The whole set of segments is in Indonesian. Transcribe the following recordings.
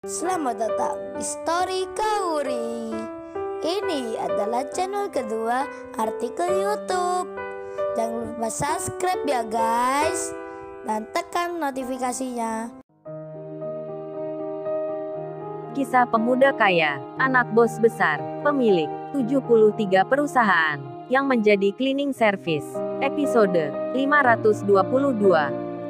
Selamat datang di Story Kauri. Ini adalah channel kedua artikel YouTube. Jangan lupa subscribe ya guys, dan tekan notifikasinya. Kisah pemuda kaya, anak bos besar, pemilik 73 perusahaan, yang menjadi cleaning service. Episode 522.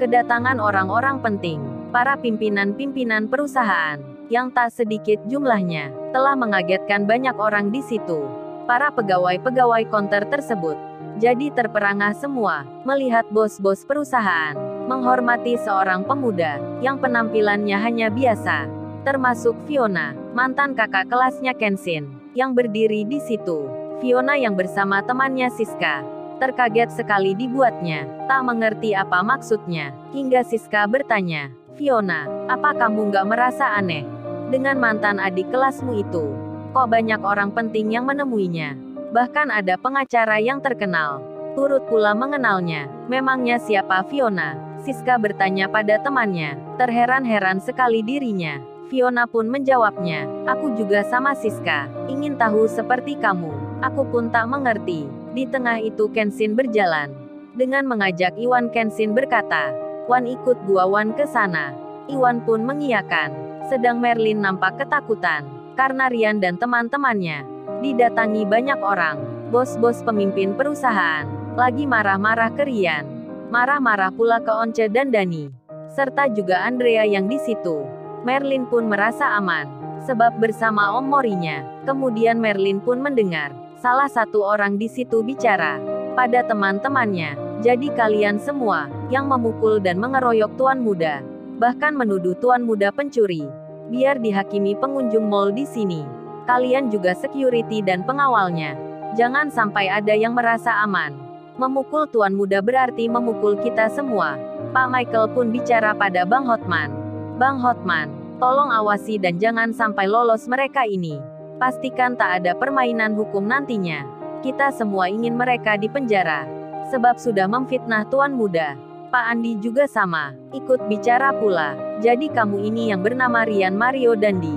Kedatangan orang-orang penting. Para pimpinan-pimpinan perusahaan, yang tak sedikit jumlahnya, telah mengagetkan banyak orang di situ. Para pegawai-pegawai konter tersebut jadi terperangah semua melihat bos-bos perusahaan menghormati seorang pemuda yang penampilannya hanya biasa, termasuk Fiona, mantan kakak kelasnya Kenshin, yang berdiri di situ. Fiona yang bersama temannya Siska terkaget sekali dibuatnya, tak mengerti apa maksudnya, hingga Siska bertanya, "Fiona, apa kamu nggak merasa aneh dengan mantan adik kelasmu itu? Kok banyak orang penting yang menemuinya? Bahkan ada pengacara yang terkenal turut pula mengenalnya. Memangnya siapa Fiona?" Siska bertanya pada temannya, terheran-heran sekali dirinya. Fiona pun menjawabnya, "Aku juga sama Siska, ingin tahu seperti kamu. Aku pun tak mengerti." Di tengah itu Kenshin berjalan dengan mengajak Iwan. Kenshin berkata, "Wan, ikut gua Wan ke sana." Iwan pun mengiyakan. Sedang Merlin nampak ketakutan karena Rian dan teman-temannya didatangi banyak orang. Bos-bos pemimpin perusahaan lagi marah-marah ke Rian. Marah-marah pula ke Once dan Dani, serta juga Andrea yang di situ. Merlin pun merasa aman sebab bersama Om Morinya. Kemudian Merlin pun mendengar salah satu orang di situ bicara pada teman-temannya, "Jadi kalian semua yang memukul dan mengeroyok tuan muda, bahkan menuduh tuan muda pencuri, biar dihakimi pengunjung mall di sini. Kalian juga security dan pengawalnya. Jangan sampai ada yang merasa aman. Memukul tuan muda berarti memukul kita semua." Pak Michael pun bicara pada Bang Hotman. "Bang Hotman, tolong awasi dan jangan sampai lolos mereka ini. Pastikan tak ada permainan hukum nantinya. Kita semua ingin mereka di penjara sebab sudah memfitnah tuan muda." Pak Andi juga sama ikut bicara pula. "Jadi kamu ini yang bernama Rian Mario Dandi.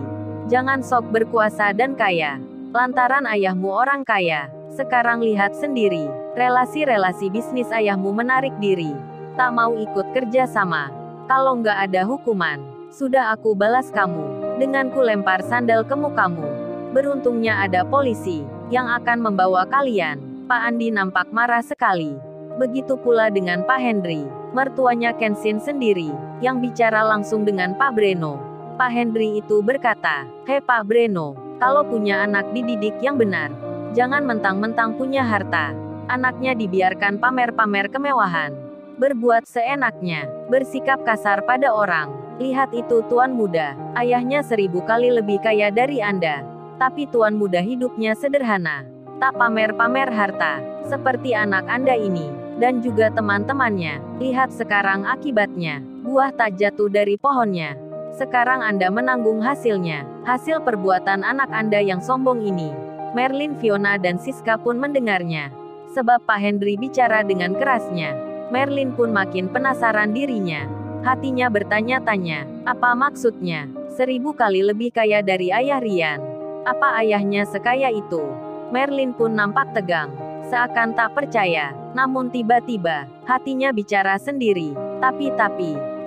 Jangan sok berkuasa dan kaya lantaran ayahmu orang kaya. Sekarang lihat sendiri, relasi-relasi bisnis ayahmu menarik diri, tak mau ikut kerja sama. Kalau nggak ada hukuman, sudah aku balas kamu dengan ku lempar sandal ke mukamu. Beruntungnya ada polisi yang akan membawa kalian." Pak Andi nampak marah sekali. Begitu pula dengan Pak Henry, mertuanya Kenshin sendiri, yang bicara langsung dengan Pak Breno. Pak Henry itu berkata, "Hei Pak Breno, kalau punya anak dididik yang benar. Jangan mentang-mentang punya harta, anaknya dibiarkan pamer-pamer kemewahan, berbuat seenaknya, bersikap kasar pada orang. Lihat itu tuan muda, ayahnya 1000 kali lebih kaya dari Anda. Tapi tuan muda hidupnya sederhana, tak pamer-pamer harta, seperti anak Anda ini, dan juga teman-temannya. Lihat sekarang akibatnya, buah tak jatuh dari pohonnya. Sekarang Anda menanggung hasilnya, hasil perbuatan anak Anda yang sombong ini." Merlin, Fiona dan Siska pun mendengarnya. Sebab Pak Henry bicara dengan kerasnya, Merlin pun makin penasaran dirinya. Hatinya bertanya-tanya, apa maksudnya? 1000 kali lebih kaya dari ayah Rian. Apa ayahnya sekaya itu? Merlin pun nampak tegang, seakan tak percaya. Namun tiba-tiba, hatinya bicara sendiri. Tapi,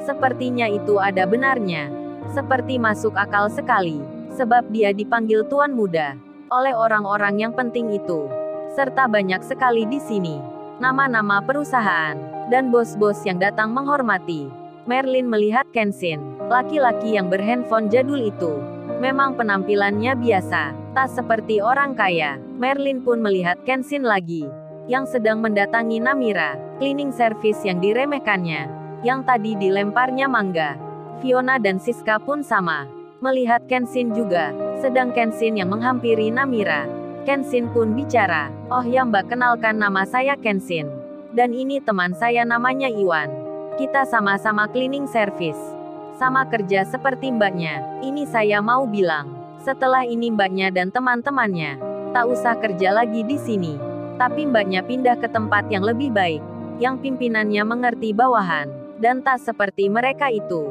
sepertinya itu ada benarnya. Seperti masuk akal sekali. Sebab dia dipanggil tuan muda oleh orang-orang yang penting itu. Serta banyak sekali di sini nama-nama perusahaan dan bos-bos yang datang menghormati. Merlin melihat Kenshin, laki-laki yang berhandphone jadul itu. Memang penampilannya biasa, tak seperti orang kaya. Merlin pun melihat Kenshin lagi, yang sedang mendatangi Namira, cleaning service yang diremehkannya, yang tadi dilemparnya mangga. Fiona dan Siska pun sama, melihat Kenshin juga, sedang Kenshin yang menghampiri Namira. Kenshin pun bicara, "Oh ya Mbak, kenalkan nama saya Kenshin. Dan ini teman saya namanya Iwan. Kita sama-sama cleaning service. Sama kerja seperti mbaknya. Ini saya mau bilang, setelah ini mbaknya dan teman-temannya tak usah kerja lagi di sini. Tapi mbaknya pindah ke tempat yang lebih baik, yang pimpinannya mengerti bawahan, dan tak seperti mereka itu.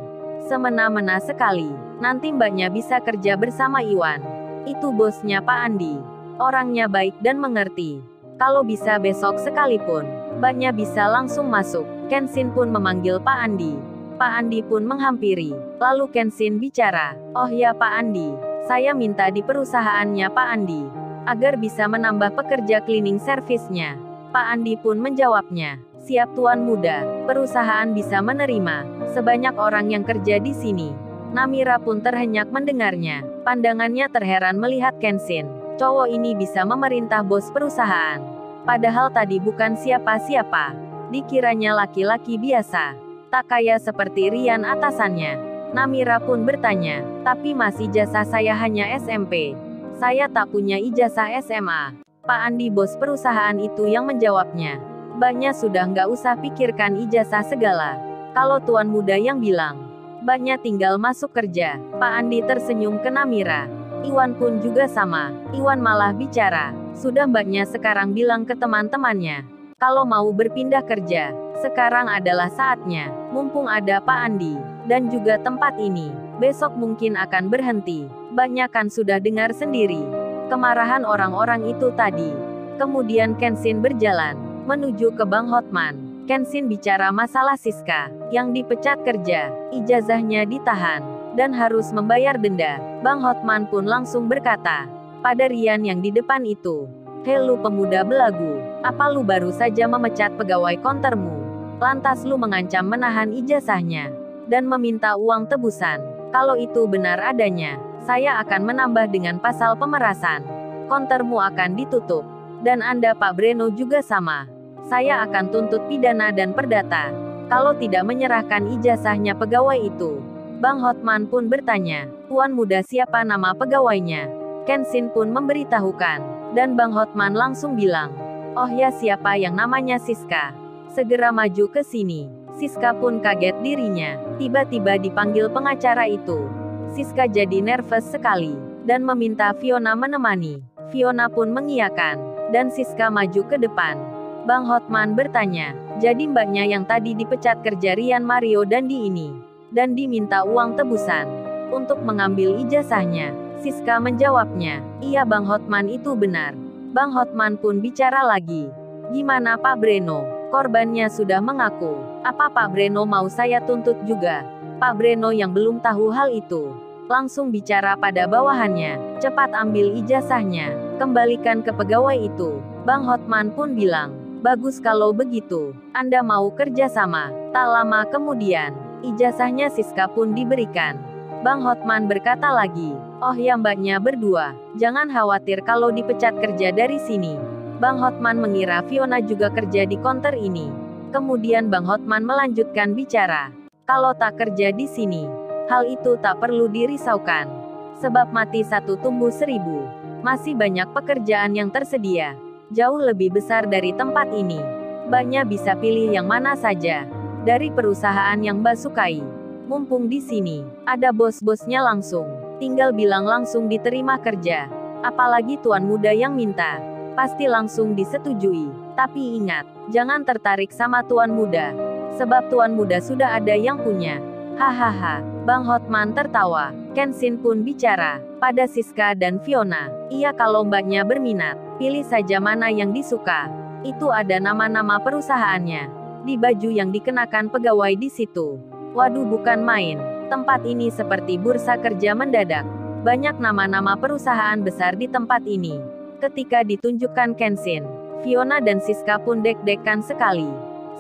Semena-mena sekali. Nanti mbaknya bisa kerja bersama Iwan. Itu bosnya Pak Andi. Orangnya baik dan mengerti. Kalau bisa besok sekalipun, mbaknya bisa langsung masuk. Kenshin pun memanggil Pak Andi. Pak Andi pun menghampiri. Lalu Kenshin bicara, "Oh ya Pak Andi, saya minta di perusahaannya Pak Andi, agar bisa menambah pekerja cleaning service-nya." Pak Andi pun menjawabnya, "Siap Tuan Muda, perusahaan bisa menerima sebanyak orang yang kerja di sini." Namira pun terhenyak mendengarnya. Pandangannya terheran melihat Kenshin. Cowok ini bisa memerintah bos perusahaan. Padahal tadi bukan siapa-siapa. Dikiranya laki-laki biasa. Tak kaya seperti Rian atasannya. Namira pun bertanya, "Tapi mas ijazah saya hanya SMP. Saya tak punya ijazah SMA." Pak Andi bos perusahaan itu yang menjawabnya. "Mbaknya sudah nggak usah pikirkan ijazah segala. Kalau Tuan Muda yang bilang, mbaknya tinggal masuk kerja." Pak Andi tersenyum ke Namira. Iwan pun juga sama. Iwan malah bicara, "Sudah mbaknya sekarang bilang ke teman-temannya, kalau mau berpindah kerja, sekarang adalah saatnya. Mumpung ada Pak Andi, dan juga tempat ini, besok mungkin akan berhenti." Mbaknya kan sudah dengar sendiri kemarahan orang-orang itu tadi. Kemudian Kenshin berjalan menuju ke Bang Hotman. Kenshin bicara masalah Siska, yang dipecat kerja, ijazahnya ditahan, dan harus membayar denda. Bang Hotman pun langsung berkata pada Rian yang di depan itu, "Hei lu pemuda belagu, apa lu baru saja memecat pegawai kontermu? Lantas lu mengancam menahan ijazahnya, dan meminta uang tebusan. Kalau itu benar adanya, saya akan menambah dengan pasal pemerasan. Kontermu akan ditutup. Dan Anda Pak Breno juga sama. Saya akan tuntut pidana dan perdata, kalau tidak menyerahkan ijazahnya pegawai itu." Bang Hotman pun bertanya, "Tuan Muda siapa nama pegawainya?" Kenshin pun memberitahukan, dan Bang Hotman langsung bilang, "Oh ya siapa yang namanya Siska. Segera maju ke sini." Siska pun kaget dirinya, tiba-tiba dipanggil pengacara itu. Siska jadi nervous sekali, dan meminta Fiona menemani. Fiona pun mengiyakan, dan Siska maju ke depan. Bang Hotman bertanya, "Jadi mbaknya yang tadi dipecat kerja Rian Mario Dandi ini, dan diminta uang tebusan untuk mengambil ijazahnya?" Siska menjawabnya, "Iya Bang Hotman itu benar." Bang Hotman pun bicara lagi, "Gimana Pak Breno? Korbannya sudah mengaku. Apa Pak Breno mau saya tuntut juga?" Pak Breno yang belum tahu hal itu, langsung bicara pada bawahannya, "Cepat ambil ijazahnya, kembalikan ke pegawai itu." Bang Hotman pun bilang, "Bagus kalau begitu, Anda mau kerja sama." Tak lama kemudian, ijazahnya Siska pun diberikan. Bang Hotman berkata lagi, "Oh ya mbaknya berdua, jangan khawatir kalau dipecat kerja dari sini." Bang Hotman mengira Fiona juga kerja di konter ini. Kemudian Bang Hotman melanjutkan bicara, "Kalau tak kerja di sini, hal itu tak perlu dirisaukan. Sebab mati satu tumbuh seribu. Masih banyak pekerjaan yang tersedia, jauh lebih besar dari tempat ini. Mbaknya bisa pilih yang mana saja dari perusahaan yang Mbak sukai. Mumpung di sini ada bos-bosnya langsung, tinggal bilang langsung diterima kerja. Apalagi Tuan Muda yang minta, pasti langsung disetujui. Tapi ingat, jangan tertarik sama Tuan Muda, sebab Tuan Muda sudah ada yang punya." Hahaha. Bang Hotman tertawa. Kenshin pun bicara pada Siska dan Fiona, "Iya kalau mbaknya berminat, pilih saja mana yang disuka. Itu ada nama-nama perusahaannya di baju yang dikenakan pegawai di situ. Waduh bukan main. Tempat ini seperti bursa kerja mendadak. Banyak nama-nama perusahaan besar di tempat ini." Ketika ditunjukkan Kenshin, Fiona dan Siska pun deg-degan sekali.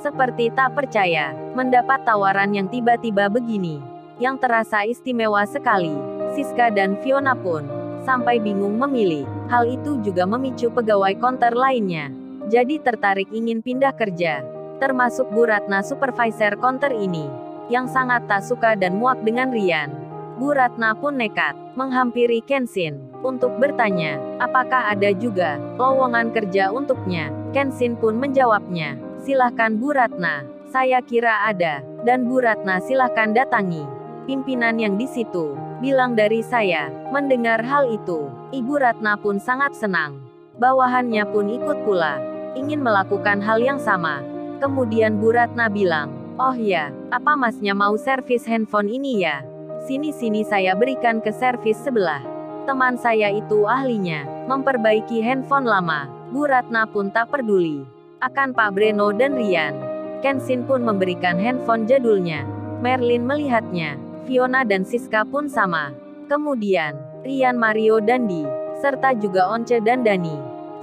Seperti tak percaya, mendapat tawaran yang tiba-tiba begini, yang terasa istimewa sekali. Siska dan Fiona pun sampai bingung memilih. Hal itu juga memicu pegawai konter lainnya jadi tertarik ingin pindah kerja. Termasuk Bu Ratna supervisor konter ini, yang sangat tak suka dan muak dengan Rian. Bu Ratna pun nekat menghampiri Kenshin untuk bertanya, apakah ada juga lowongan kerja untuknya. Kenshin pun menjawabnya, "Silahkan Bu Ratna, saya kira ada." Dan Bu Ratna silahkan datangi pimpinan yang di situ, bilang dari saya. Mendengar hal itu, Ibu Ratna pun sangat senang. Bawahannya pun ikut pula, ingin melakukan hal yang sama. Kemudian Bu Ratna bilang, Oh ya, apa masnya mau servis handphone ini ya? Sini-sini saya berikan ke servis sebelah. Teman saya itu ahlinya memperbaiki handphone lama. Bu Ratna pun tak peduli akan Pak Breno dan Rian. Kenshin pun memberikan handphone jadulnya. Merlin melihatnya. Fiona dan Siska pun sama. Kemudian, Rian, Mario dan Di, serta juga Once dan Dani,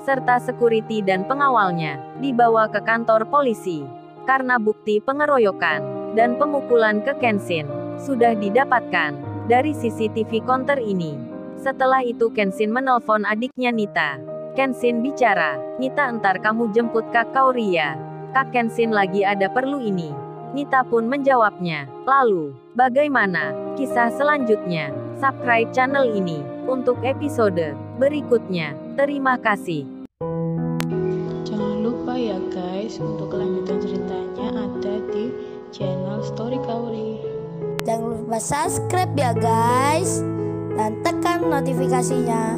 serta security dan pengawalnya, dibawa ke kantor polisi. Karena bukti pengeroyokan dan pemukulan ke Kenshin sudah didapatkan dari CCTV counter ini. Setelah itu Kenshin menelpon adiknya Nita. Kenshin bicara, "Nita, entar kamu jemput Kak Kauria. Kak Kenshin lagi ada perlu ini." Nita pun menjawabnya. Lalu, bagaimana kisah selanjutnya? Subscribe channel ini untuk episode berikutnya. Terima kasih. Jangan lupa ya guys, untuk kelanjutan ceritanya ada di channel Story Kauri. Jangan lupa subscribe ya guys, dan tekan notifikasinya